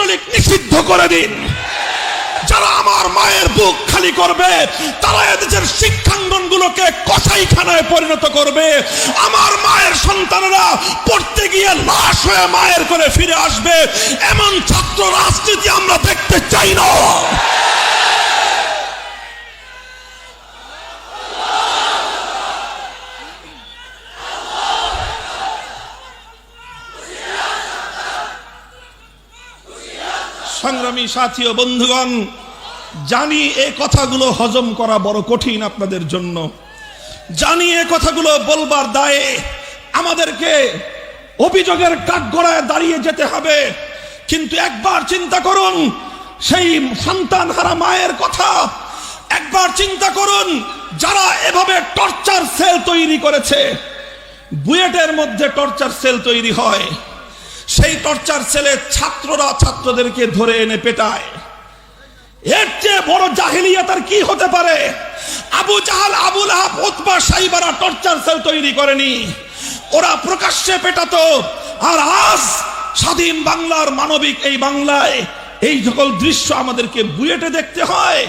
মালিক নিষিদ্ধ করে দিন। যারা আমার মায়ের বুক খালি করবে তারা এদেশের শিক্ষাঙ্গনগুলোকে কসাইখানায় পরিণত করবে। আমার মায়ের সন্তানেরা পড়তে গিয়ে লাশ হয়ে মায়ের করে ফিরে আসবে। এমন ছাত্র রাজনীতি আমরা দেখতে চাই না। সংগ্রামী সাথী ও বন্ধুগণ, জানি এই কথাগুলো হজম করা বড় কঠিন আপনাদের জন্য। জানি এই কথাগুলো বলবার দায়ে আমাদেরকে অভিযোগের কাঠগড়ায় দাঁড়িয়ে যেতে হবে। কিন্তু একবার চিন্তা করুন সেই সন্তান হারা মায়ের কথা। একবার চিন্তা করুন যারা এভাবে টর্চার সেল তৈরি করেছে। বুয়েটের মধ্যে টর্চার সেল তৈরি হয়, সেই টর্চার সেলে ছাত্ররা ছাত্রদেরকে ধরে এনে পেটায়। এর চেয়ে বড় জাহিলিয়াত আর কি হতে পারে? Abu Jahl, Abu Lahab, Utba, সাইবারা টর্চার সেল তৈরি করেনি, ওরা প্রকাশ্যে পেটাতো। আর আজ স্বাধীন বাংলার মানবিক এই বাংলায় এই সকল দৃশ্য আমাদেরকে বুয়েটে দেখতে হয়,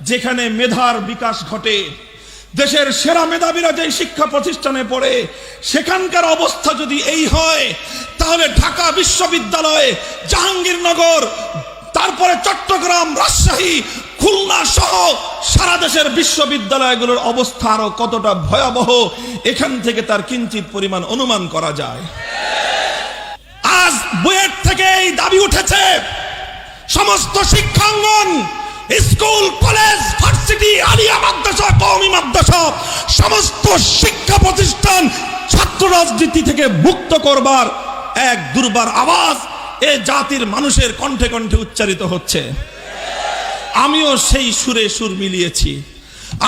যেখানে মেধার বিকাশ ঘটে। দেশের সেরা মেধাবীরা যে শিক্ষা প্রতিষ্ঠানে পড়ে, সেখানকার অবস্থা যদি এই হয়, তাহলে ঢাকা বিশ্ববিদ্যালয়, জাহাঙ্গীরনগর, তারপরে চট্টগ্রাম, রাজশাহী, খুলনা সহ সারা দেশের বিশ্ববিদ্যালয়গুলোর অবস্থা আরো কতটা ভয়াবহ এখান থেকে তার কিঞ্চিত পরিমাণ অনুমান করা যায়। আজ বুয়েট থেকে এই দাবি উঠেছে, সমস্ত শিক্ষাঙ্গন, স্কুল, কলেজ, ভার্সিটি, আলিয়া মাদ্রাসা, কওমি মাদ্রাসা, সমস্ত শিক্ষা প্রতিষ্ঠান ছাত্র রাজনীতি থেকে মুক্ত করবার এক দুর্বার আওয়াজ এ জাতির মানুষের কণ্ঠে কণ্ঠে উচ্চারিত হচ্ছে। আমিও সেই সুরে সুর মিলিয়েছি।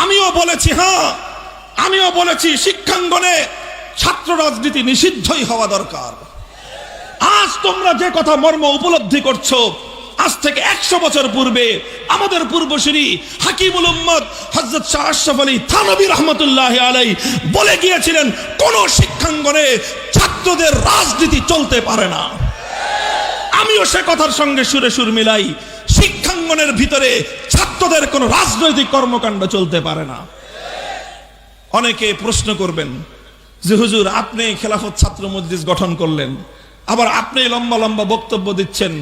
আমিও বলেছি, হ্যাঁ, আমিও বলেছি শিক্ষাঙ্গনে ছাত্র রাজনীতি নিষিদ্ধই হওয়া দরকার। আজ তোমরা যে কথা মর্ম উপলব্ধি করছো, আজ থেকে 100 বছর পূর্বে আমাদের পূর্বসূরি হাকিমুল উম্মত হযরত শাহ আশরাফ আলী থানভী রাহমাতুল্লাহি আলাইহি বলে গিয়েছিলেন, কোন শিক্ষাঙ্গনে ছাত্রদের রাজনীতি চলতে পারে না। আমিও সে কথার সঙ্গে সুরে সুর মিলাই। শিক্ষাঙ্গনের ভিতরে ছাত্রদের কোন রাজনৈতিক কর্মকাণ্ড চলতে পারে না। অনেকে প্রশ্ন করবেন যে হুজুর, আপনি খেলাফত ছাত্র মজলিস গঠন করলেন, আবার আপনি লম্বা লম্বা বক্তব্য দিচ্ছেন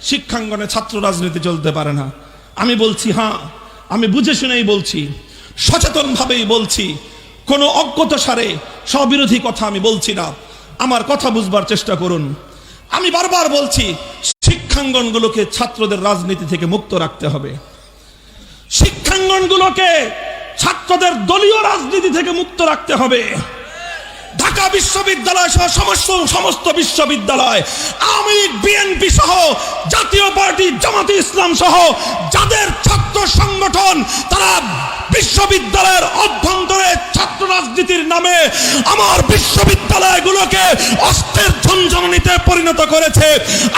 শিক্ষাঙ্গনে ছাত্র রাজনীতি চলতে পারে না। আমি বলছি, হ্যাঁ, আমি বুঝে শুনেই বলছি, সচেতন ভাবেই বলছি, কোনো অজ্ঞতাসারে স্ববিরোধী কথা আমি বলছি না। আমার কথা বুঝবার চেষ্টা করুন। আমি বারবার বলছি, শিক্ষাঙ্গনগুলোকে ছাত্রদের রাজনীতি থেকে মুক্ত রাখতে হবে। শিক্ষাঙ্গনগুলোকে ছাত্রদের দলীয় রাজনীতি থেকে মুক্ত রাখতে হবে। ঢাকা বিশ্ববিদ্যালয় সহ সমস্ত বিশ্ববিদ্যালয়, আওয়ামী লীগ, বিএনপি সহ জাতীয় পার্টি, জামাতে ইসলাম সহ যাদের ছাত্র সংগঠন, তারা বিশ্ববিদ্যালয়ের অভ্যন্তরে ছাত্র রাজনীতির নামে আমার বিশ্ববিদ্যালয়গুলোকে অস্ত্রের ঝনঝনানিতে পরিণত করেছে।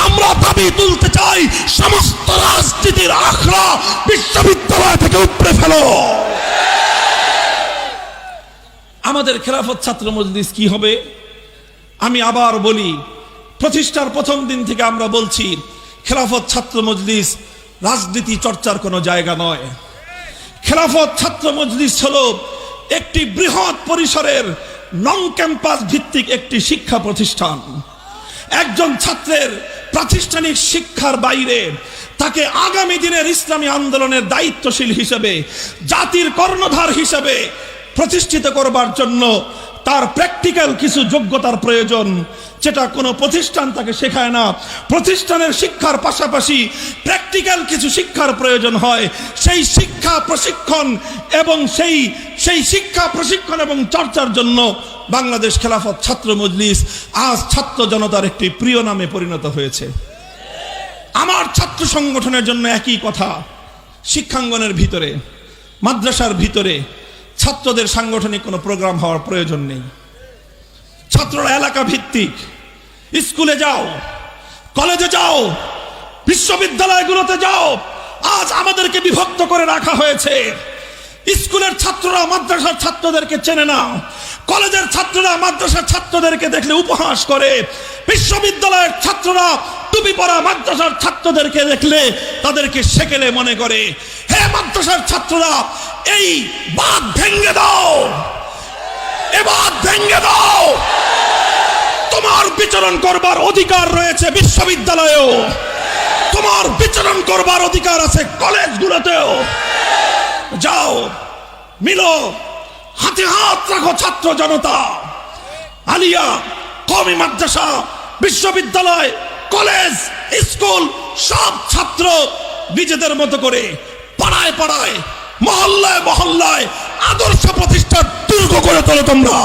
আমরা দাবি তুলতে চাই, সমস্ত রাজনীতির আখড়া বিশ্ববিদ্যালয় থেকে উপড়ে ফেলো। আমাদের খেলাফত ছাত্র মজলিস কি হবে? আমি আবার বলি, প্রতিষ্ঠার প্রথম দিন থেকে আমরা বলছি, খেলাফত ছাত্র মজলিস রাজনীতি চর্চার কোনো জায়গা নয়। খেলাফত ছাত্র মজলিস হলো একটি বৃহৎ পরিসরের নন ক্যাম্পাস ভিত্তিক একটি শিক্ষা প্রতিষ্ঠান। একজন ছাত্রের প্রাতিষ্ঠানিক শিক্ষার বাইরে তাকে আগামী দিনের ইসলামী আন্দোলনের দায়িত্বশীল হিসেবে, জাতির কর্ণধার হিসেবে প্রতিষ্ঠিত করবার জন্য তার প্র্যাকটিক্যাল কিছু যোগ্যতার প্রয়োজন, যেটা কোনো প্রতিষ্ঠান তাকে শেখায় না। প্রতিষ্ঠানের শিক্ষার পাশাপাশি প্র্যাকটিক্যাল কিছু শিক্ষার প্রয়োজন হয়। সেই শিক্ষা প্রশিক্ষণ এবং চর্চার জন্য বাংলাদেশ খেলাফত ছাত্র মজলিস আজ ছাত্র জনতার একটি প্রিয় নামে পরিণত হয়েছে। আমার ছাত্র সংগঠনের জন্য একই কথা, শিক্ষাঙ্গনের ভিতরে, মাদ্রাসার ভিতরে ছাত্রদের সাংগঠনিক কোনো প্রোগ্রাম হওয়ার প্রয়োজন নেই। ছাত্ররা এলাকা ভিত্তিক, স্কুলে যাও, কলেজে যাও, বিশ্ববিদ্যালয়গুলোতে যাও। আজ আমাদেরকে বিভক্ত করে রাখা হয়েছে। স্কুলের ছাত্ররা মাদ্রাসার ছাত্রদেরকে চেনে না, কলেজের ছাত্ররা মাদ্রাসার ছাত্রদেরকে দেখলে উপহাস করে, বিশ্ববিদ্যালয়ের ছাত্ররা টুপি পরা মাদ্রাসার ছাত্রদেরকে দেখলে তাদেরকে সেকেলে মনে করে। হে মাদ্রাসার ছাত্ররা, এই বাঁধ ভেঙে দাও, এ বাঁধ ভেঙে দাও। তোমার বিচরণ করবার অধিকার রয়েছে বিশ্ববিদ্যালয়েও, তোমার বিচরণ করবার অধিকার আছে কলেজগুলোতেও। যাও, মিলো, হাতে হাত রাখো ছাত্র জনতা। আলিয়া, কওমি মাদ্রাসা, বিশ্ববিদ্যালয়, কলেজ, স্কুল, সব ছাত্র নিজেদের মতো করে পাড়ায় পাড়ায়, মহল্লায় মহল্লায় আদর্শ প্রতিষ্ঠার দুর্গ করে তোলো তোমরা।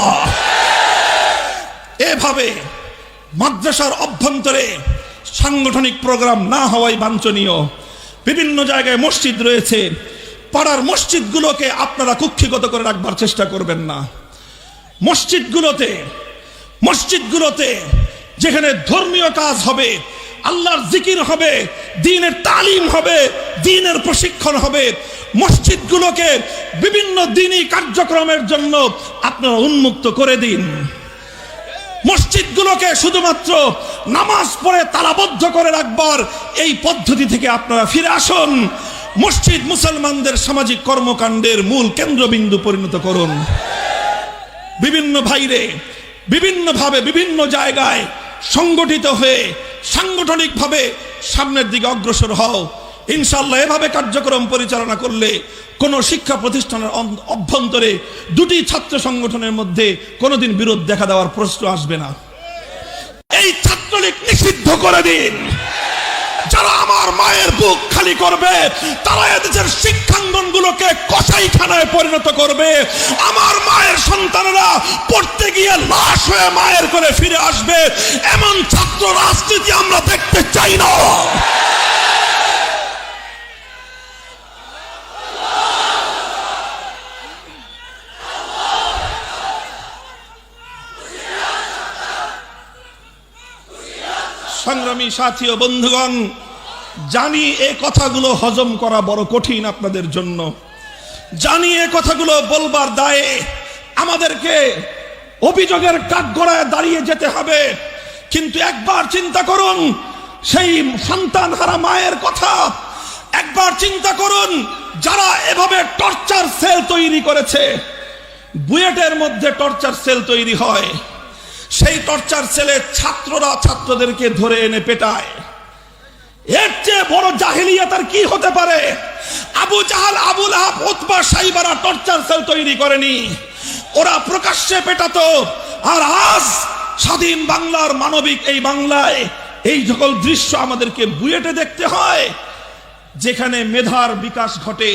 এভাবে মাদ্রাসার অভ্যন্তরে সাংগঠনিক প্রোগ্রাম না হওয়াই বাঞ্ছনীয়। বিভিন্ন জায়গায় মসজিদ রয়েছে, পাড়ার মসজিদগুলোকে আপনারা কুক্ষিগত করে রাখবার চেষ্টা করবেন না। মসজিদগুলোতে যেখানে ধর্মীয় কাজ হবে, আল্লাহর জিকির হবে, দ্বীনের তালিম হবে, দ্বীনের প্রশিক্ষণ হবে, মসজিদগুলোকে বিভিন্ন দ্বীনি কার্যক্রমের জন্য আপনারা উন্মুক্ত করে দিন। মসজিদগুলোকে শুধুমাত্র নামাজ পড়ে তালাবদ্ধ করে রাখবার এই পদ্ধতি থেকে আপনারা ফিরে আসুন। মসজিদ মুসলমানদের সামাজিক কর্মকাণ্ডের মূল কেন্দ্রবিন্দু পরিণত করুন। বিভিন্ন ভাইরে বিভিন্নভাবে বিভিন্ন জায়গায় সংগঠিত হয়ে সাংগঠনিকভাবে সামনের দিকে অগ্রসর হও। ইনশাআল্লাহ এভাবে কার্যক্রম পরিচালনা করলে কোন শিক্ষা প্রতিষ্ঠানের অভ্যন্তরে দুটি ছাত্র সংগঠনের মধ্যে কোনোদিন বিরোধ দেখা দেওয়ার প্রশ্ন আসবে না। এই ছাত্রলীগ নিষিদ্ধ করে দিন। যারা আমার মায়ের বুক খালি করবে, তারা এদেশের শিক্ষাঙ্গনগুলোকে কসাইখানায় পরিণত করবে। আমার মায়ের সন্তানেরা পড়তে গিয়ে লাশ হয়ে মায়ের করে ফিরে আসবে। এমন ছাত্র রাজনীতি আমরা দেখতে চাই না। সংগ্রামী সাথী ও বন্ধুগণ, জানি এই কথাগুলো হজম করা বড় কঠিন আপনাদের জন্য। জানি এই কথাগুলো বলবার দায়ে আমাদেরকে অভিযোগের কাঠগড়ায় দাঁড়িয়ে যেতে হবে। কিন্তু একবার চিন্তা করুন সেই সন্তানহারা মায়ের কথা। একবার চিন্তা করুন যারা এভাবে টর্চার সেল তৈরি করেছে। বুয়েটের মধ্যে টর্চার সেল তৈরি হয়, সেই টর্চার সেলে ছাত্ররা ছাত্রদেরকে ধরে এনে পেটায়। এর চেয়ে বড় জাহেলিয়াত আর কি হতে পারে? Abu Jahl, Abu Lahab, Utba, সাইবারা টর্চার সেল তৈরি করেনি, ওরা প্রকাশ্যে পেটাতো। আর আজ স্বাধীন বাংলার মানবিক এই বাংলায় এই সকল দৃশ্য আমাদেরকে বুয়েটে দেখতে হয়, যেখানে মেধার বিকাশ ঘটে।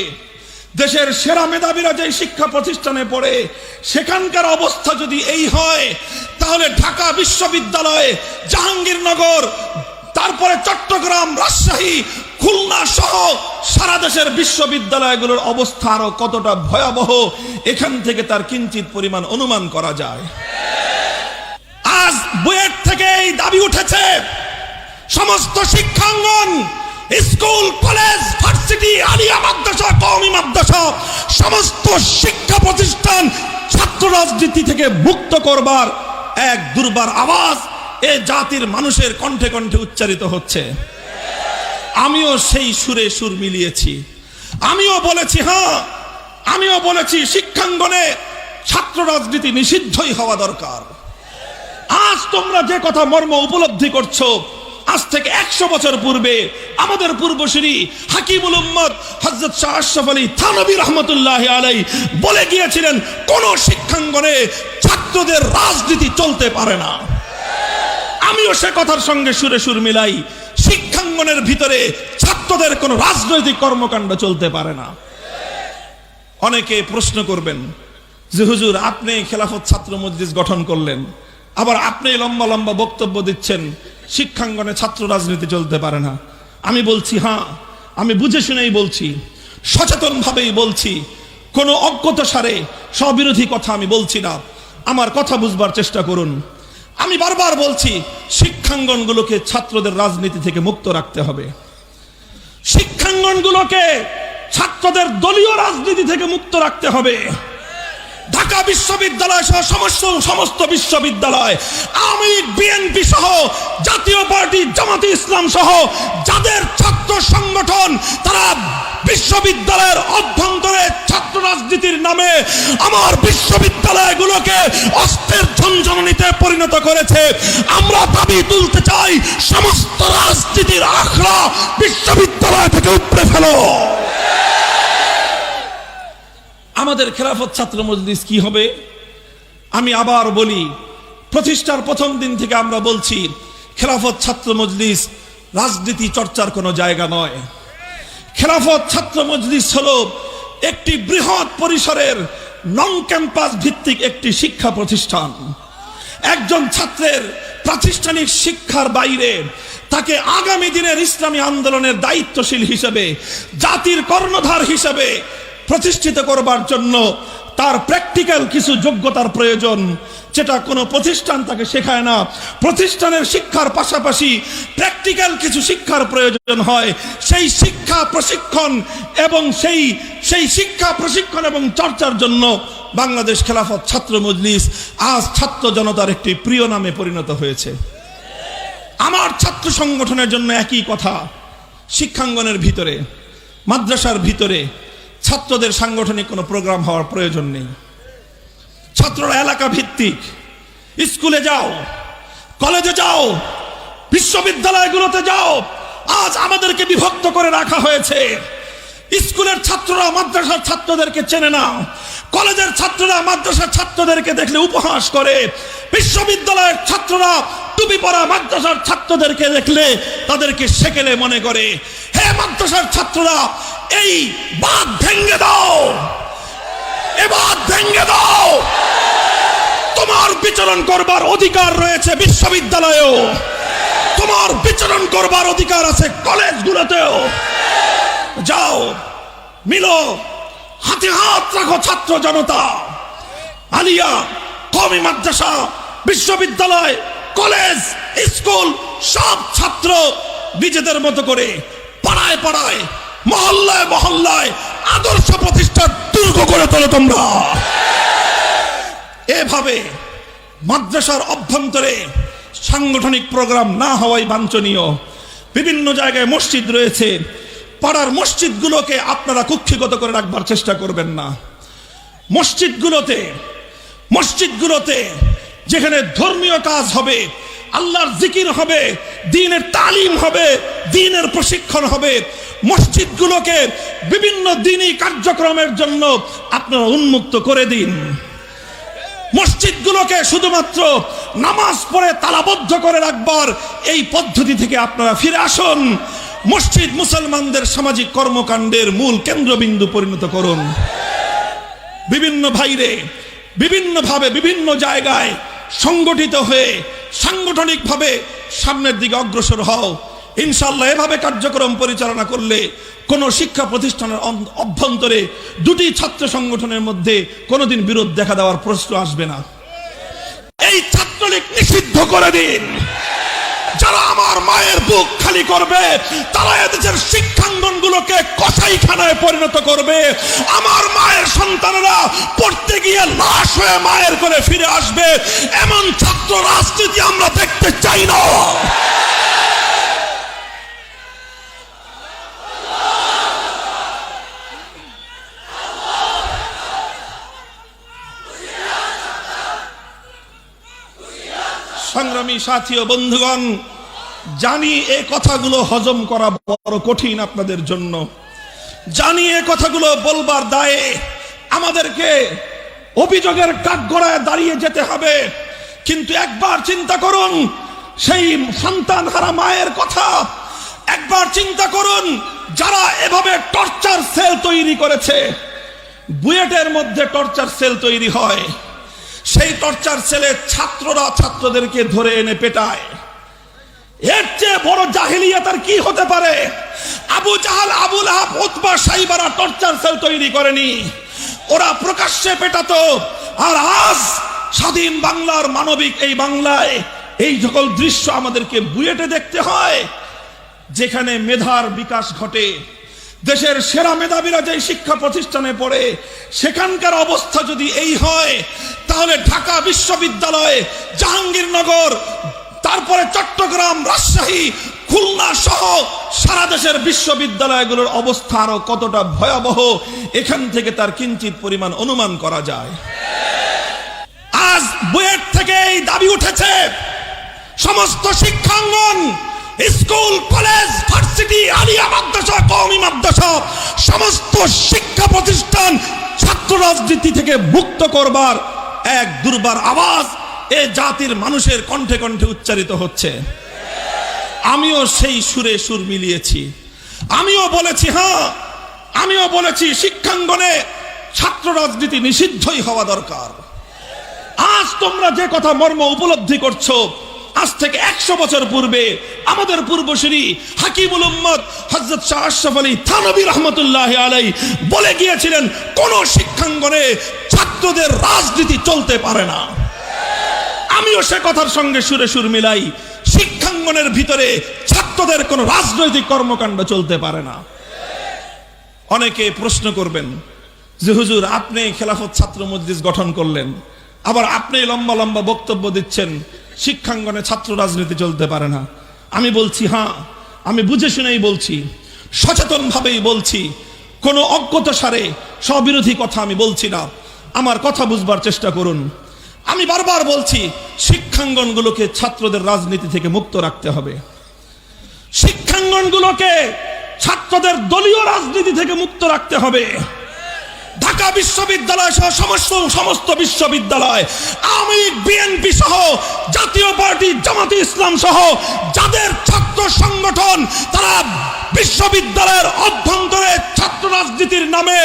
দেশের সেরা মেধাবীরা যে শিক্ষা প্রতিষ্ঠানে পড়ে, সেখানকার অবস্থা যদি এই হয়, তাহলে ঢাকা বিশ্ববিদ্যালয়, জাহাঙ্গীরনগর, তারপরে চট্টগ্রাম, রাজশাহী, খুলনা সহ সারা দেশের বিশ্ববিদ্যালয়গুলোর অবস্থা আরো কতটা ভয়াবহ, এখান থেকে তার কিঞ্চিত পরিমাণ অনুমান করা যায়। আজ বুয়েট থেকে এই দাবি উঠেছে, সমস্ত শিক্ষাঙ্গন, স্কুল, কলেজ, ভার্সিটি, আলিয়া মাদ্রাসা, কওমি মাদ্রাসা, সমস্ত শিক্ষা প্রতিষ্ঠান ছাত্র রাজনীতি থেকে মুক্ত করবার এক দুর্বার আওয়াজ এ জাতির মানুষের কণ্ঠে কণ্ঠে উচ্চারিত হচ্ছে। আমিও সেই সুরে সুর মিলিয়েছি। আমিও বলেছি, হ্যাঁ, আমিও বলেছি শিক্ষাঙ্গনে ছাত্র রাজনীতি নিষিদ্ধই হওয়া দরকার। আজ তোমরা যে কথা মর্ম উপলব্ধি করছো, আজ থেকে 100 বছর পূর্বে আমাদের পূর্বসূরি হাকিমুল উম্মত হযরত শাহ আশরাফ আলী থানভী রাহমাতুল্লাহি আলাইহি বলে গিয়েছিলেন, কোন শিক্ষাঙ্গনে ছাত্রদের রাজনীতি চলতে পারে না। আমিও সে কথার সঙ্গে সুরে সুর মিলাই। শিক্ষাঙ্গনের ভিতরে ছাত্রদের কোন রাজনৈতিক কর্মকাণ্ড চলতে পারে না। অনেকে প্রশ্ন করবেন যে হুজুর, আপনি খেলাফত ছাত্র মজলিস গঠন করলেন, আবার আপনি লম্বা লম্বা বক্তব্য দিচ্ছেন শিক্ষাঙ্গনে ছাত্র রাজনীতি চলতে পারে না। আমি বলছি, হ্যাঁ, আমি বুঝে শুনেই বলছি, সচেতন ভাবেই বলছি, কোনো অজ্ঞতাসারে স্ববিরোধী কথা আমি বলছি না। আমার কথা বুঝবার চেষ্টা করুন। আমি বারবার বলছি, শিক্ষাঙ্গনগুলোকে ছাত্রদের রাজনীতি থেকে মুক্ত রাখতে হবে। শিক্ষাঙ্গনগুলোকে ছাত্রদের দলীয় রাজনীতি থেকে মুক্ত রাখতে হবে। ঢাকা বিশ্ববিদ্যালয় সহ সমস্ত বিশ্ববিদ্যালয়, আওয়ামী লীগ, বিএনপি সহ জাতীয় পার্টি, জামাতে ইসলাম সহ যাদের ছাত্র সংগঠন, তারা বিশ্ববিদ্যালয়ের অভ্যন্তরে ছাত্র রাজনীতির নামে আমার বিশ্ববিদ্যালয়গুলোকে অস্ত্রের ঝনঝনানিতে পরিণত করেছে। আমরা দাবি তুলতে চাই, সমস্ত রাজনীতির আখড়া বিশ্ববিদ্যালয় থেকে উপড়ে ফেলো। আমাদের খেলাফত ছাত্র মজলিস কি হবে? আমি আবার বলি, প্রতিষ্ঠার প্রথম দিন থেকে আমরা বলছি, খেলাফত ছাত্র মজলিস রাজনীতি চর্চার কোনো জায়গা নয়। খেলাফত ছাত্র মজলিস হলো একটি বৃহৎ পরিসরের নন ক্যাম্পাস ভিত্তিক একটি শিক্ষা প্রতিষ্ঠান। একজন ছাত্রের প্রাতিষ্ঠানিক শিক্ষার বাইরে তাকে আগামী দিনের ইসলামী আন্দোলনের দায়িত্বশীল হিসেবে, জাতির কর্ণধার হিসেবে প্রতিষ্ঠিত করবার জন্য তার প্র্যাকটিক্যাল কিছু যোগ্যতার প্রয়োজন, যেটা কোনো প্রতিষ্ঠান তাকে শেখায় না। প্রতিষ্ঠানের শিক্ষার পাশাপাশি প্র্যাকটিক্যাল কিছু শিক্ষার প্রয়োজন হয়। সেই শিক্ষা প্রশিক্ষণ এবং চর্চার জন্য বাংলাদেশ খেলাফত ছাত্র মজলিস আজ ছাত্র জনতার একটি প্রিয় নামে পরিণত হয়েছে। আমার ছাত্র সংগঠনের জন্য একই কথা, শিক্ষাঙ্গনের ভিতরে, মাদ্রাসার ভিতরে ছাত্রদের সাংগঠনিক কোনো প্রোগ্রাম হওয়ার প্রয়োজন নেই। ছাত্ররা এলাকা ভিত্তিক, স্কুলে যাও, কলেজে যাও, বিশ্ববিদ্যালয়গুলোতে যাও। আজ আমাদেরকে বিভক্ত করে রাখা হয়েছে। স্কুলের ছাত্ররা মাদ্রাসার ছাত্রদেরকে চেনে না, কলেজের ছাত্ররা মাদ্রাসার ছাত্রদেরকে দেখলে উপহাস করে, বিশ্ববিদ্যালয়ের ছাত্ররা টুপি পরা মাদ্রাসার ছাত্রদেরকে দেখলে তাদেরকে সেকেলে মনে করে। হে মাদ্রাসার ছাত্ররা, এই বাঁধ ভেঙে দাও, এ বাঁধ ভেঙে দাও। তোমার বিচরণ করবার অধিকার রয়েছে বিশ্ববিদ্যালয়েও, তোমার বিচরণ করবার অধিকার আছে কলেজগুলোতেও। যাও, মিলো, হাতে হাত রাখো ছাত্র জনতা। আলিয়া, কওমি মাদ্রাসা, বিশ্ববিদ্যালয়, কলেজ, স্কুল, সব ছাত্র নিজেদের মতো করে পাড়ায় পাড়ায়, মহল্লায় মহল্লায় আদর্শ প্রতিষ্ঠার দুর্গ করে তোলো তোমরা। এভাবে মাদ্রাসার অভ্যন্তরে সাংগঠনিক প্রোগ্রাম না হওয়াই বাঞ্ছনীয়। বিভিন্ন জায়গায় মসজিদ রয়েছে, পাড়ার মসজিদগুলোকে আপনারা কুক্ষিগত করে রাখবার চেষ্টা করবেন না। মসজিদগুলোতে যেখানে ধর্মীয় কাজ হবে, আল্লাহর জিকির হবে, দ্বীনের তালিম হবে, দ্বীনের প্রশিক্ষণ হবে, মসজিদগুলোকে বিভিন্ন দ্বীনি কার্যক্রমের জন্য আপনারা উন্মুক্ত করে দিন। মসজিদগুলোকে শুধুমাত্র নামাজ পড়ে তালাবদ্ধ করে রাখবার এই পদ্ধতি থেকে আপনারা ফিরে আসুন। মসজিদ মুসলমানদের সামাজিক কর্মকাণ্ডের মূল কেন্দ্রবিন্দু পরিণত করুন। বিভিন্ন ভাইরে বিভিন্নভাবে বিভিন্ন জায়গায় সংগঠিত হয়ে সাংগঠনিকভাবে সামনের দিকে অগ্রসর হও। ইনশাআল্লাহ এভাবে কার্যক্রম পরিচালনা করলে কোন শিক্ষা প্রতিষ্ঠানের অভ্যন্তরে দুটি ছাত্র সংগঠনের মধ্যে কোনোদিন বিরোধ দেখা দেওয়ার প্রশ্ন আসবে না। এই ছাত্রলীগ নিষিদ্ধ করে দিন। যারা আমার মায়ের বুক খালি করবে, তারা এদেশের শিক্ষাঙ্গনগুলোকে কসাইখানায় পরিণত করবে। আমার মায়ের সন্তানেরা পড়তে গিয়ে লাশ হয়ে মায়ের করে ফিরে আসবে। এমন ছাত্র রাজনীতি আমরা দেখতে চাই না। সংগ্রামী সাথী ও বন্ধুগণ, জানি এই কথাগুলো হজম করা বড় কঠিন আপনাদের জন্য, জানি এই কথাগুলো বলবার দায়ে আমাদেরকে অভিযোগের কাঠগড়ায় দাঁড়িয়ে যেতে হবে। কিন্তু একবার চিন্তা করুন সেই সন্তানহারা মায়ের কথা, একবার চিন্তা করুন যারা এভাবে টর্চার সেল তৈরি করেছে। বুয়েটের মধ্যে টর্চার সেল তৈরি হয়, সেই টর্চার সেলে ছাত্ররা ছাত্রদেরকে ধরে এনে পেটায়। এর চেয়ে বড় জাহিলিয়াত আর কি হতে পারে? Abu Jahl, Abu Lahab, Utba, সাইবারা টর্চার সেল তৈরি করেনি, ওরা প্রকাশ্যে পেটাতো। আর আজ স্বাধীন বাংলার মানবিক এই বাংলায় এই সকল দৃশ্য আমাদেরকে বুয়েটে দেখতে হয়, যেখানে মেধার বিকাশ ঘটে, দেশের সেরা মেধাবীরা যে শিক্ষা প্রতিষ্ঠানে পড়ে সেখানকার অবস্থা যদি এই হয়, তাহলে ঢাকা বিশ্ববিদ্যালয়, জাহাঙ্গীরনগর, তারপরে চট্টগ্রাম, রাজশাহী, খুলনা সহ সারা দেশের বিশ্ববিদ্যালয়গুলোর অবস্থা আরো কতটা ভয়াবহ এখান থেকে তার কিঞ্চিত পরিমাণ অনুমান করা যায়। আজ বুয়েট থেকে এই দাবি উঠেছে, সমস্ত শিক্ষাঙ্গন, স্কুল, কলেজ, ভার্সিটি, আলিয়া মাদ্রাসা, কওমি মাদ্রাসা, সমস্ত শিক্ষা প্রতিষ্ঠান ছাত্র রাজনীতি থেকে মুক্ত করবার এক দুর্বার আওয়াজ এ জাতির মানুষের কণ্ঠে কণ্ঠে উচ্চারিত হচ্ছে। আমিও সেই সুরে সুর মিলিয়েছি। আমিও বলেছি, হ্যাঁ, আমিও বলেছি শিক্ষাঙ্গনে ছাত্র রাজনীতি নিষিদ্ধই হওয়া দরকার। আজ তোমরা যে কথা মর্ম উপলব্ধি করছো, আজ থেকে 100 বছর পূর্বে আমাদের পূর্বসূরি হাকিমুল উম্মত হযরত শাহ আশরাফ আলী থানভী রাহমাতুল্লাহি আলাইহি বলে গিয়েছিলেন, কোন শিক্ষাঙ্গনে ছাত্রদের রাজনীতি চলতে পারে না। আমিও সে কথার সঙ্গে সুরে সুর মিলাই, শিক্ষাঙ্গনের ভিতরে ছাত্রদের কোন রাজনৈতিক কর্মকাণ্ড চলতে পারে না। অনেকে প্রশ্ন করবেন যে হুজুর, আপনি খেলাফত ছাত্র মজলিস গঠন করলেন, আবার আপনি লম্বা লম্বা বক্তব্য দিচ্ছেন শিক্ষাঙ্গনে ছাত্র রাজনীতি চলতে পারে না। আমি বলছি, হ্যাঁ, আমি বুঝে শুনেই বলছি, সচেতন ভাবেই বলছি, কোনো অজ্ঞতাসারে স্ববিরোধী কথা আমি বলছি না। আমার কথা বুঝবার চেষ্টা করুন। আমি বারবার বলছি, শিক্ষাঙ্গনগুলোকে ছাত্রদের রাজনীতি থেকে মুক্ত রাখতে হবে। শিক্ষাঙ্গনগুলোকে ছাত্রদের দলীয় রাজনীতি থেকে মুক্ত রাখতে হবে। ঢাকা বিশ্ববিদ্যালয় সহ সমস্ত বিশ্ববিদ্যালয়, আওয়ামী লীগ, বিএনপি সহ জাতীয় পার্টি, জামাতে ইসলাম সহ যাদের ছাত্র সংগঠন, তারা বিশ্ববিদ্যালয়ের অভ্যন্তরে ছাত্র রাজনীতির নামে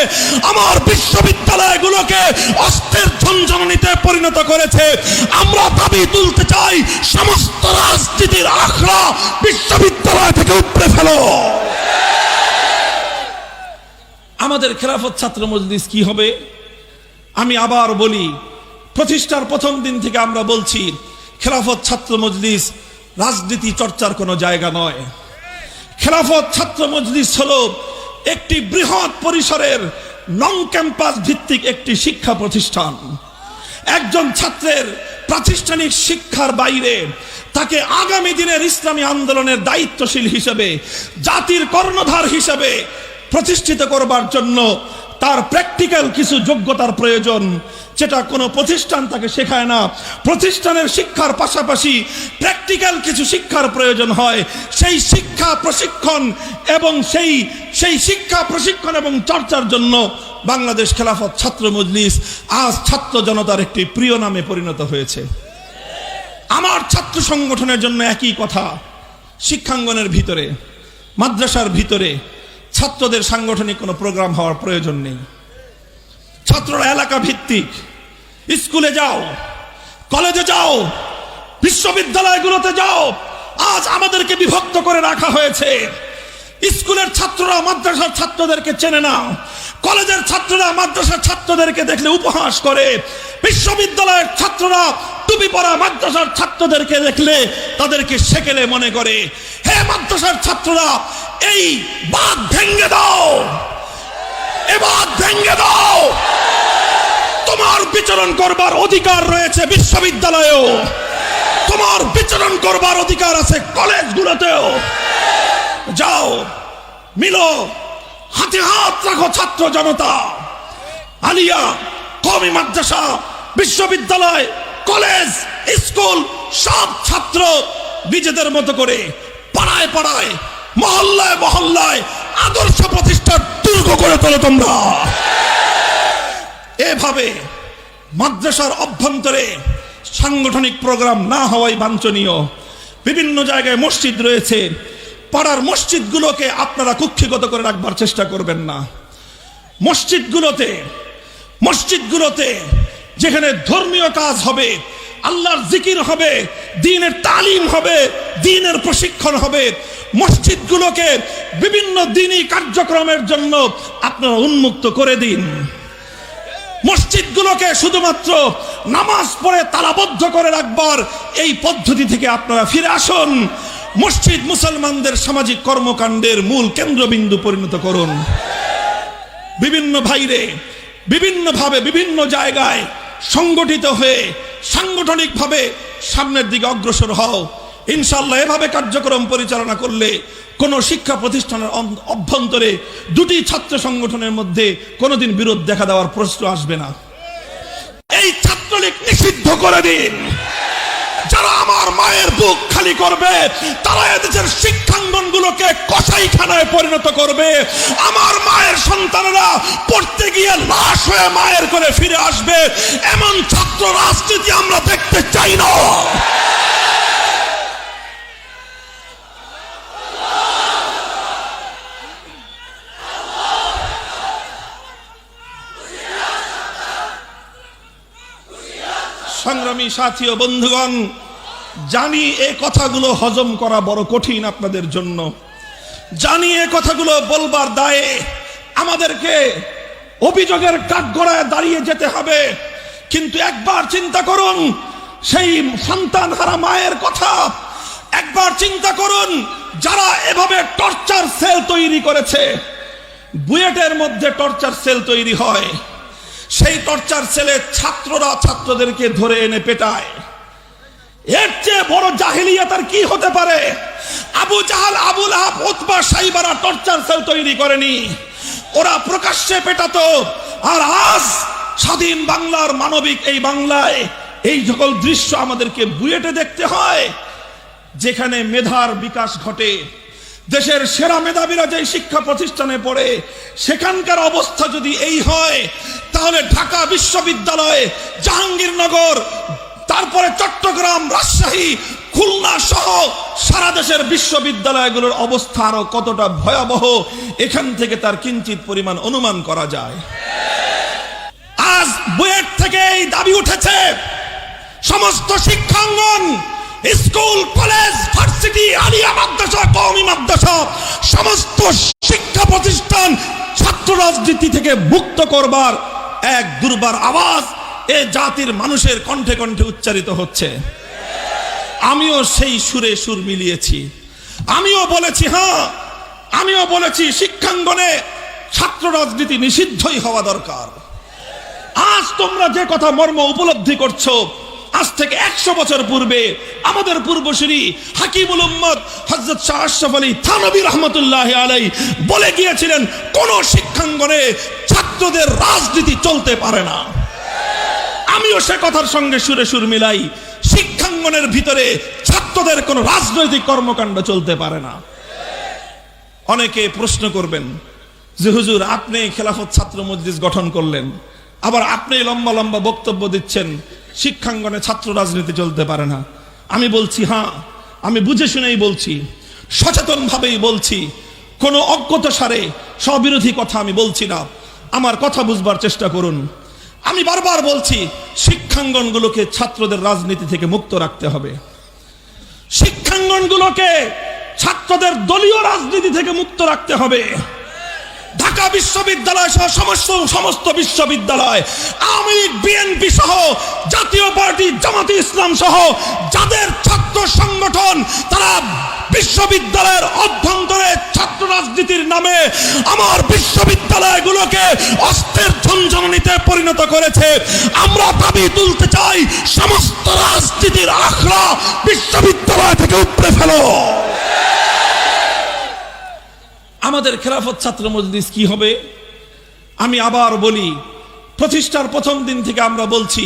আমার বিশ্ববিদ্যালয়গুলোকে অস্ত্রের ঝনঝনানিতে পরিণত করেছে। আমরা দাবি তুলতে চাই, সমস্ত রাজনীতির আখড়া বিশ্ববিদ্যালয় থেকে উপড়ে ফেলো। আমাদের খেলাফত ছাত্র মজলিস কি হবে? আমি আবার বলি, প্রতিষ্ঠার প্রথম দিন থেকে আমরা বলছি, খেলাফত ছাত্র মজলিস রাজনীতি চর্চার কোনো জায়গা নয়। খেলাফত ছাত্র মজলিস হলো একটি বৃহৎ পরিসরের নন ক্যাম্পাস ভিত্তিক একটি শিক্ষা প্রতিষ্ঠান। একজন ছাত্রের প্রাতিষ্ঠানিক শিক্ষার বাইরে তাকে আগামী দিনের ইসলামী আন্দোলনের দায়িত্বশীল হিসেবে, জাতির কর্ণধার হিসেবে প্রতিষ্ঠিত করবার জন্য তার প্র্যাকটিক্যাল কিছু যোগ্যতার প্রয়োজন, যেটা কোনো প্রতিষ্ঠান তাকে শেখায় না। প্রতিষ্ঠানের শিক্ষার পাশাপাশি প্র্যাকটিক্যাল কিছু শিক্ষার প্রয়োজন হয়। সেই শিক্ষা প্রশিক্ষণ এবং চর্চার জন্য বাংলাদেশ খেলাফত ছাত্র মজলিস আজ ছাত্র জনতার একটি প্রিয় নামে পরিণত হয়েছে। আমার ছাত্র সংগঠনের জন্য একই কথা, শিক্ষাঙ্গনের ভিতরে, মাদ্রাসার ভিতরে ছাত্রদের সাংগঠনিক কোনো প্রোগ্রাম হওয়ার প্রয়োজন নেই। ছাত্ররা এলাকা ভিত্তিক, স্কুলে যাও, কলেজে যাও, বিশ্ববিদ্যালয়গুলোতে যাও। আজ আমাদেরকে বিভক্ত করে রাখা হয়েছে। স্কুলের ছাত্ররা মাদ্রাসার ছাত্রদেরকে চেনে না, কলেজের ছাত্ররা মাদ্রাসার ছাত্রদেরকে দেখলে উপহাস করে, বিশ্ববিদ্যালয়ের ছাত্ররা টুপি পরা মাদ্রাসার ছাত্রদেরকে দেখলে তাদেরকে সেকেলে মনে করে। হে মাদ্রাসার ছাত্ররা, এই বাঁধ ভেঙে দাও, এ বাঁধ ভেঙে দাও। তোমার বিচরণ করবার অধিকার রয়েছে বিশ্ববিদ্যালয়েও, তোমার বিচরণ করবার অধিকার আছে কলেজগুলোতেও। যাও, মিলো, হাতে হাত রাখো ছাত্র জনতা। আলিয়া, কওমি মাদ্রাসা, বিশ্ববিদ্যালয়, কলেজ, স্কুল, সব ছাত্র নিজেদের মতো করে পাড়ায় পাড়ায়, মহল্লায় মহল্লায় আদর্শ প্রতিষ্ঠার দুর্গ করে তোলো তোমরা। এভাবে মাদ্রাসার অভ্যন্তরে সাংগঠনিক প্রোগ্রাম না হওয়াই বাঞ্ছনীয়। বিভিন্ন জায়গায় মসজিদ রয়েছে, পাড়ার মসজিদগুলোকে আপনারা কুক্ষিগত করে রাখবার চেষ্টা করবেন না। মসজিদগুলোতে যেখানে ধর্মীয় কাজ হবে, আল্লাহর জিকির হবে, দ্বীনের তালিম হবে, দ্বীনের প্রশিক্ষণ হবে, মসজিদগুলোকে বিভিন্ন দ্বীনি কার্যক্রমের জন্য আপনারা উন্মুক্ত করে দিন। মসজিদগুলোকে শুধুমাত্র নামাজ পড়ে তালাবদ্ধ করে রাখবার এই পদ্ধতি থেকে আপনারা ফিরে আসুন। মসজিদ মুসলমানদের সামাজিক কর্মকাণ্ডের মূল কেন্দ্রবিন্দু পরিণত করুন। বিভিন্ন ভাইরে বিভিন্নভাবে বিভিন্ন জায়গায় সংগঠিত হয়ে সাংগঠনিকভাবে সামনের দিকে অগ্রসর হও। ইনশাআল্লাহ এভাবে কার্যক্রম পরিচালনা করলে কোন শিক্ষা প্রতিষ্ঠানের অভ্যন্তরে দুটি ছাত্র সংগঠনের মধ্যে কোনোদিন বিরোধ দেখা দেওয়ার প্রশ্ন আসবে না। এই ছাত্রলীগ নিষিদ্ধ করে দিন। যারা আমার মায়ের বুক খালি করবে তারা এদেশের শিক্ষাঙ্গনগুলোকে কসাইখানায় পরিণত করবে। আমার মায়ের সন্তানেরা পড়তে গিয়ে লাশ হয়ে মায়ের করে ফিরে আসবে। এমন ছাত্র রাজনীতি আমরা দেখতে চাই না। সংগ্রামী সাথী ও বন্ধুগণ, জানি এই কথাগুলো হজম করা বড় কঠিন আপনাদের জন্য। জানি এই কথাগুলো বলবার দায়ে আমাদেরকে অভিযোগের কাঠগড়ায় দাঁড়িয়ে যেতে হবে। কিন্তু একবার চিন্তা করুন সেই সন্তানহারা মায়ের কথা। একবার চিন্তা করুন যারা এভাবে টর্চার সেল তৈরি করেছে। বুয়েটের মধ্যে টর্চার সেল তৈরি হয়, সেই টর্চার সেলে ছাত্ররা ছাত্রদেরকে ধরে এনে পেটায়। এর চেয়ে বড় জাহিলিয়াত আর কি হতে পারে? Abu Jahl, Abu Lahab, Utba, সাইবারা টর্চার সেল তৈরি করেনি, ওরা প্রকাশ্যে পেটাতো। আর আজ স্বাধীন বাংলার মানবিক এই বাংলায় এই সকল দৃশ্য আমাদেরকে বুয়েটে দেখতে হয়, যেখানে মেধার বিকাশ ঘটে। দেশের সেরা মেধাবীরা যে শিক্ষা প্রতিষ্ঠানে পড়ে, সেখানকার অবস্থা যদি এই হয়, তাহলে ঢাকা বিশ্ববিদ্যালয়, জাহাঙ্গীরনগর, তারপরে চট্টগ্রাম, রাজশাহী, খুলনা সহ সারা দেশের বিশ্ববিদ্যালয়গুলোর অবস্থা আরো কতটা ভয়াবহ এখান থেকে তার কিঞ্চিত পরিমাণ অনুমান করা যায়। আজ বুয়েট থেকে এই দাবি উঠেছে সমস্ত শিক্ষাঙ্গন, স্কুল, কলেজ, ভার্সিটি, আলিয়া মাদ্রাসা, কওমি মাদ্রাসা, সমস্ত শিক্ষা প্রতিষ্ঠান ছাত্র রাজনীতি থেকে মুক্ত করবার এক দুর্বার আওয়াজ এ জাতির মানুষের কণ্ঠে কণ্ঠে উচ্চারিত হচ্ছে। আমিও সেই সুরে সুর মিলিয়েছি। আমিও বলেছি, হ্যাঁ, আমিও বলেছি শিক্ষাঙ্গনে ছাত্র রাজনীতি নিষিদ্ধই হওয়া দরকার। আজ তোমরা যে কথা মর্ম উপলব্ধি করছো, আজ থেকে 100 বছর পূর্বে আমাদের পূর্বসূরি হাকিমুল উম্মত হযরত শাহ আশরাফ আলী থানভী রাহমাতুল্লাহি আলাইহি বলে গিয়েছিলেন, কোন শিক্ষাঙ্গনে ছাত্রদের রাজনীতি চলতে পারে না। আমিও সে কথার সঙ্গে সুরে সুর মিলাই। শিক্ষাঙ্গনের ভিতরে ছাত্রদের কোন রাজনৈতিক কর্মকাণ্ড চলতে পারে না। অনেকে প্রশ্ন করবেন যে হুজুর, আপনি খেলাফত ছাত্র মজলিস গঠন করলেন, আবার আপনি লম্বা লম্বা বক্তব্য দিচ্ছেন শিক্ষাঙ্গনে ছাত্র রাজনীতি চলতে পারে না। আমি বলছি, হ্যাঁ, আমি বুঝে শুনেই বলছি, সচেতন ভাবেই বলছি, কোনো অজ্ঞতাসারে স্ববিরোধী কথা আমি বলছি না। আমার কথা বুঝবার চেষ্টা করুন। আমি বারবার বলছি শিক্ষাঙ্গনগুলোকে ছাত্রদের রাজনীতি থেকে মুক্ত রাখতে হবে। শিক্ষাঙ্গনগুলোকে ছাত্রদের দলীয় রাজনীতি থেকে মুক্ত রাখতে হবে। ঢাকা বিশ্ববিদ্যালয় সহ সমস্ত বিশ্ববিদ্যালয়, আওয়ামী লীগ, বিএনপি সহ জাতীয় পার্টি, জামাতে ইসলাম সহ যাদের ছাত্র সংগঠন, তারা বিশ্ববিদ্যালয়ের অভ্যন্তরে ছাত্র রাজনীতির নামে আমার বিশ্ববিদ্যালয়গুলোকে অস্ত্রের ঝনঝনানিতে পরিণত করেছে। আমরা দাবি তুলতে চাই, সমস্ত রাজনীতির আখড়া বিশ্ববিদ্যালয় থেকে উপড়ে ফেলো। আমাদের খেলাফত ছাত্র মজলিস কি হবে? আমি আবার বলি, প্রতিষ্ঠার প্রথম দিন থেকে আমরা বলছি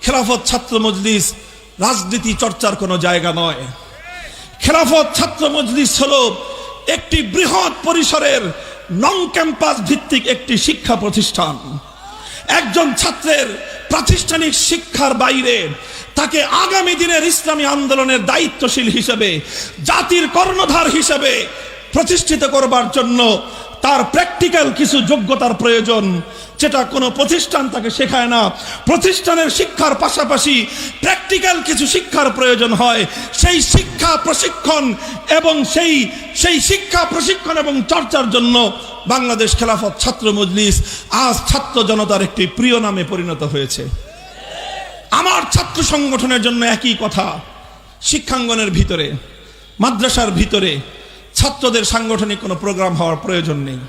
খেলাফত ছাত্র মজলিস রাজনীতি চর্চার কোনো জায়গা নয়। খেলাফত ছাত্র মজলিস হলো একটি বৃহৎ পরিসরের নন ক্যাম্পাস ভিত্তিক একটি শিক্ষা প্রতিষ্ঠান। একজন ছাত্রের প্রাতিষ্ঠানিক শিক্ষার বাইরে তাকে আগামী দিনের ইসলামী আন্দোলনের দায়িত্বশীল হিসেবে, জাতির কর্ণধার হিসেবে প্রতিষ্ঠিত করবার জন্য তার প্র্যাকটিক্যাল কিছু যোগ্যতার প্রয়োজন, যেটা কোনো প্রতিষ্ঠান তাকে শেখায় না। প্রতিষ্ঠানের শিক্ষার পাশাপাশি প্র্যাকটিক্যাল কিছু শিক্ষার প্রয়োজন হয়। সেই শিক্ষা প্রশিক্ষণ এবং চর্চার জন্য বাংলাদেশ খেলাফত ছাত্র মজলিস আজ ছাত্র জনতার একটি প্রিয় নামে পরিণত হয়েছে। আমার ছাত্র সংগঠনের জন্য একই কথা, শিক্ষাঙ্গনের ভিতরে মাদ্রাসার ভিতরে ছাত্রদের সাংগঠনিক কোনো প্রোগ্রাম হওয়ার প্রয়োজন নেই।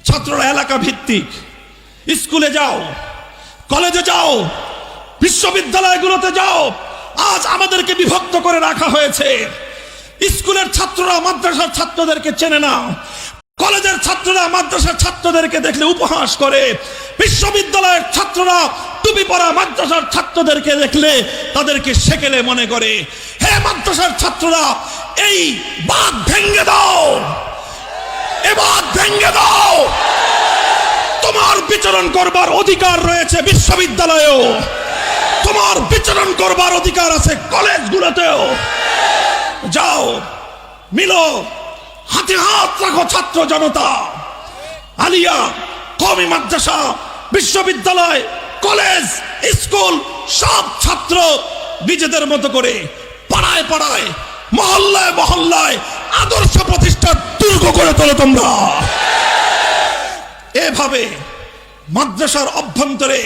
ছাত্ররা এলাকা ভিত্তিক স্কুলে যাও, কলেজে যাও, বিশ্ববিদ্যালয়গুলোতে যাও। আজ আমাদেরকে বিভক্ত করে রাখা হয়েছে। স্কুলের ছাত্ররা মাদ্রাসার ছাত্রদেরকে চেনে না, কলেজের ছাত্ররা মাদ্রাসার ছাত্রদেরকে দেখলে উপহাস করে, বিশ্ববিদ্যালয়ের ছাত্ররা টুপি পরা মাদ্রাসার ছাত্রদেরকে দেখলে তাদেরকে সেকেলে মনে করে। হে মাদ্রাসার ছাত্ররা, এই বাঁধ ভেঙে দাও, এ বাঁধ ভেঙে দাও। তোমার বিচরণ করবার অধিকার রয়েছে বিশ্ববিদ্যালয়েও, তোমার বিচরণ করবার অধিকার আছে কলেজগুলোতেও। যাও, মিলো, হাতে হাত রাখো ছাত্র জনতা। আলিয়া, কওমি মাদ্রাসা, বিশ্ববিদ্যালয়, কলেজ, স্কুল, সব ছাত্র নিজেদের মতো করে পাড়ায় পাড়ায়, মহল্লায় মহল্লায় আদর্শ প্রতিষ্ঠার দুর্গ করে তোলো তোমরা। এভাবে মাদ্রাসার অভ্যন্তরে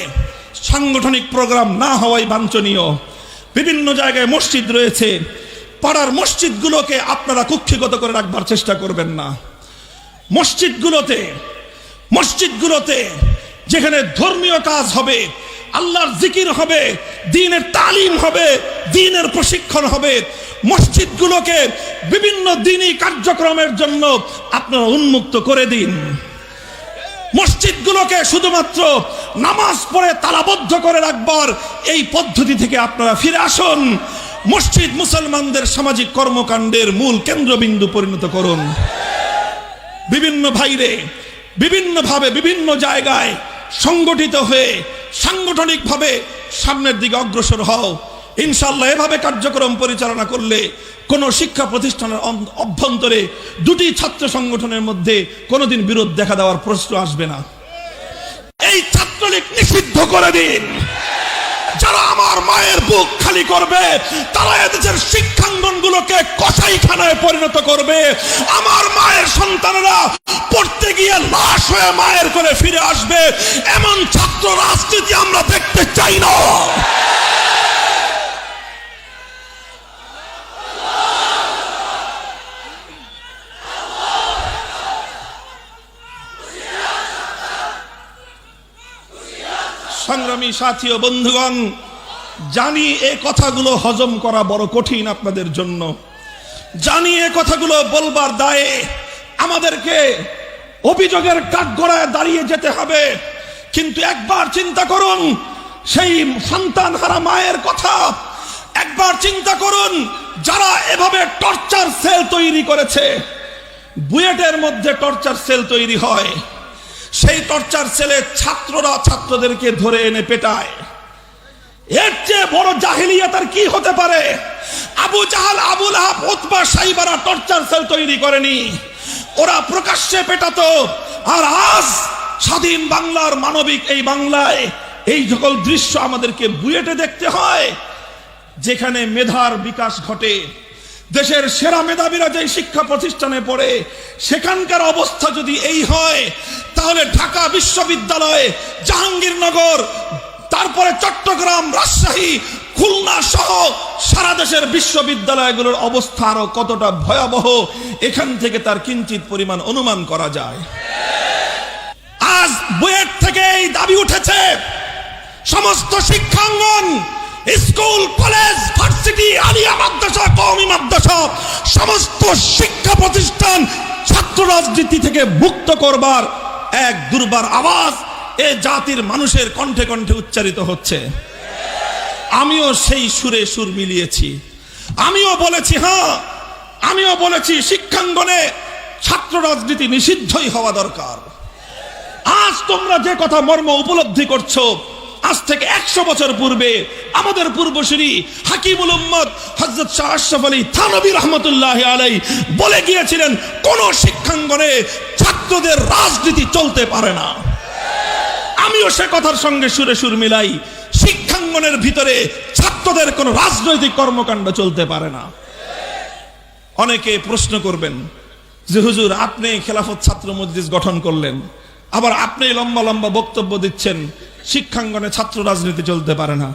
সাংগঠনিক প্রোগ্রাম না হওয়াই বাঞ্ছনীয়। বিভিন্ন জায়গায় মসজিদ রয়েছে, পাড়ার মসজিদগুলোকে আপনারা কুক্ষিগত করে রাখবার চেষ্টা করবেন না। মসজিদগুলোতে যেখানে ধর্মীয় কাজ হবে, আল্লাহর জিকির হবে, দ্বীনের তালিম হবে, দ্বীনের প্রশিক্ষণ হবে, মসজিদগুলোকে বিভিন্ন দ্বীনি কার্যক্রমের জন্য আপনারা উন্মুক্ত করে দিন। মসজিদগুলোকে শুধুমাত্র নামাজ পড়ে তালাবদ্ধ করে রাখবার এই পদ্ধতি থেকে আপনারা ফিরে আসুন। মসজিদ মুসলমানদের সামাজিক কর্মকাণ্ডের মূল কেন্দ্রবিন্দু পরিণত করুন। বিভিন্ন ভাইরে বিভিন্নভাবে বিভিন্ন জায়গায় সংগঠিত হয়ে সাংগঠনিকভাবে সামনের দিকে অগ্রসর হও। ইনশাআল্লাহ এভাবে কার্যক্রম পরিচালনা করলে কোন শিক্ষা প্রতিষ্ঠানের অভ্যন্তরে দুটি ছাত্র সংগঠনের মধ্যে কোনোদিন বিরোধ দেখা দেওয়ার প্রশ্ন আসবে না। এই ছাত্রলীগ নিষিদ্ধ করে দিন। যারা আমার মায়ের বুক খালি করবে, তারা এদেশের শিক্ষাঙ্গনগুলোকে কসাইখানায় পরিণত করবে। আমার মায়ের সন্তানেরা পড়তে গিয়ে লাশ হয়ে মায়ের করে ফিরে আসবে। এমন ছাত্র রাজনীতি আমরা দেখতে চাই না। সংগ্রামী সাথী ও বন্ধুগণ, জানি এই কথাগুলো হজম করা বড় কঠিন আপনাদের জন্য। জানি এই কথাগুলো বলবার দায়ে আমাদেরকে অভিযোগের কাঠগড়ায় দাঁড়িয়ে যেতে হবে। কিন্তু একবার চিন্তা করুন সেই সন্তান হারা মায়ের কথা। একবার চিন্তা করুন যারা এভাবে টর্চার সেল তৈরি করেছে। বুয়েটের মধ্যে টর্চার সেল তৈরি হয়, সেই টর্চার সেলে ছাত্ররা ছাত্রদেরকে ধরে এনে পেটায়। এর চেয়ে বড় জাহিলিয়াত আর কি হতে পারে? Abu Jahl, Abu Lahab, Utba, সাইবারা টর্চার সেল তৈরি করেনি, ওরা প্রকাশ্যে পেটাতো। আর আজ স্বাধীন বাংলার মানবিক এই বাংলায় এই সকল দৃশ্য আমাদেরকে বুয়েটে দেখতে হয়, যেখানে মেধার বিকাশ ঘটে। দেশের সেরা মেধাবীরা যে শিক্ষা প্রতিষ্ঠানে পড়ে, সেখানকার অবস্থা যদি এই হয়, তাহলে ঢাকা বিশ্ববিদ্যালয়, জাহাঙ্গীরনগর, তারপরে চট্টগ্রাম, রাজশাহী, খুলনা সহ সারা দেশের বিশ্ববিদ্যালয়গুলোর অবস্থা আরো কতটা ভয়াবহ, এখান থেকে তার কিঞ্চিত পরিমাণ অনুমান করা যায়। আজ বুয়েট থেকে এই দাবি উঠেছে, সমস্ত শিক্ষাঙ্গন, স্কুল, কলেজ, ভার্সিটি, আলিয়া মাদ্রাসা, কওমি মাদ্রাসা, সমস্ত শিক্ষা প্রতিষ্ঠান ছাত্র রাজনীতি থেকে মুক্ত করবার এক দুর্বার আওয়াজ এ জাতির মানুষের কণ্ঠে কণ্ঠে উচ্চারিত হচ্ছে। আমিও সেই সুরে সুর মিলিয়েছি। আমিও বলেছি, হ্যাঁ, আমিও বলেছি শিক্ষাঙ্গনে ছাত্র রাজনীতি নিষিদ্ধই হওয়া দরকার। আজ তোমরা যে কথা মর্ম উপলব্ধি করছো, আজ থেকে 100 বছর পূর্বে আমাদের পূর্বসূরি হাকিমুল উম্মত হযরত শাহ আশরাফ আলী থানভী রাহমাতুল্লাহি আলাইহি বলে গিয়েছিলেন, কোন শিক্ষাঙ্গনে ছাত্রদের রাজনীতি চলতে পারে না। আমিও সে কথার সঙ্গে সুরে সুর মিলাই। শিক্ষাঙ্গনের ভিতরে ছাত্রদের কোন রাজনৈতিক কর্মকাণ্ড চলতে পারে না। অনেকে প্রশ্ন করবেন যে হুজুর, আপনি খেলাফত ছাত্র মজলিস গঠন করলেন, আবার আপনি লম্বা লম্বা বক্তব্য দিচ্ছেন শিক্ষাঙ্গনে ছাত্র রাজনীতি চলতে পারে না।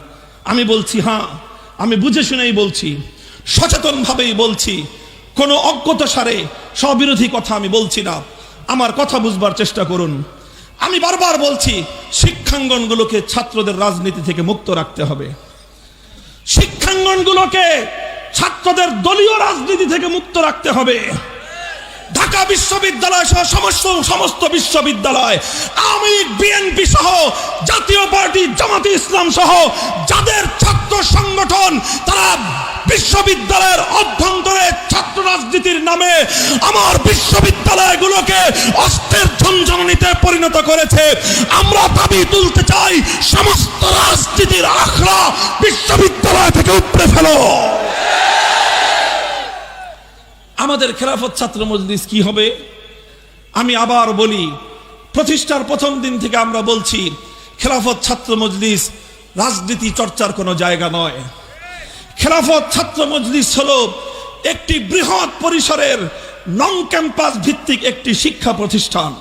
আমি বলছি, হ্যাঁ, আমি বুঝে শুনেই বলছি। সচেতনভাবেই বলছি, কোনো অজ্ঞতাসারে স্ববিরোধী কথা আমি বলছি না, আমার কথা বুঝবার চেষ্টা করুন। আমি বারবার বলছি, শিক্ষাঙ্গনগুলোকে ছাত্রদের রাজনীতি থেকে মুক্ত রাখতে হবে, শিক্ষাঙ্গনগুলোকে ছাত্রদের দলীয় রাজনীতি থেকে মুক্ত রাখতে হবে। ঢাকা বিশ্ববিদ্যালয় সহ সমস্ত বিশ্ববিদ্যালয়, আওয়ামী লীগ, বিএনপি সহ জাতীয় পার্টি, জামাতে ইসলাম সহ যাদের ছাত্র সংগঠন, তারা বিশ্ববিদ্যালয়ের অভ্যন্তরে ছাত্র রাজনীতির নামে আমার বিশ্ববিদ্যালয়গুলোকে অস্ত্রের ঝনঝনানিতে পরিণত করেছে। আমরা দাবি তুলতে চাই, সমস্ত রাজনীতির আখড়া বিশ্ববিদ্যালয় থেকে উপড়ে ফেলো। আমাদের খেলাফত ছাত্র মজলিস কি হবে? আমি আবার বলি, প্রতিষ্ঠার প্রথম দিন থেকে আমরা বলছি, খেলাফত ছাত্র মজলিস রাজনীতি চর্চার কোনো জায়গা নয়। খেলাফত ছাত্র মজলিস হলো একটি বৃহৎ পরিসরের নন ক্যাম্পাস ভিত্তিক একটি শিক্ষা প্রতিষ্ঠান।